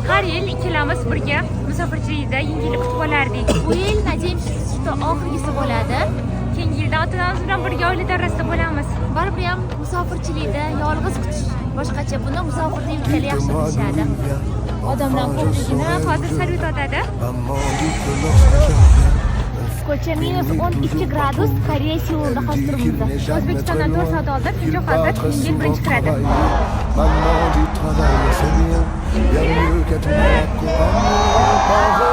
Har yil ikkalamiz birga musofirchilikda yengillik kutib olardik. Bu yil надеемся, что oxirgisi bo'ladi. Keyingi yilda ota-onamiz bilan birga oila davrasida bo'lamiz. Baribir ham musofirchilikda yolg'iz kutish boshqacha. Buni musofirda yurgani yaxshi deyishadi. Odamlar ko'pligini hozir salyut otadi. Ko'cha minus 12 gradus, Koreya Seulda hozir turibmiz. O'zbekistondan 4 soat oldin, chunki hozir yengil birinchi kiradi. Maman du travail, c'est mieux. Bien mieux qu'être malade, coupable,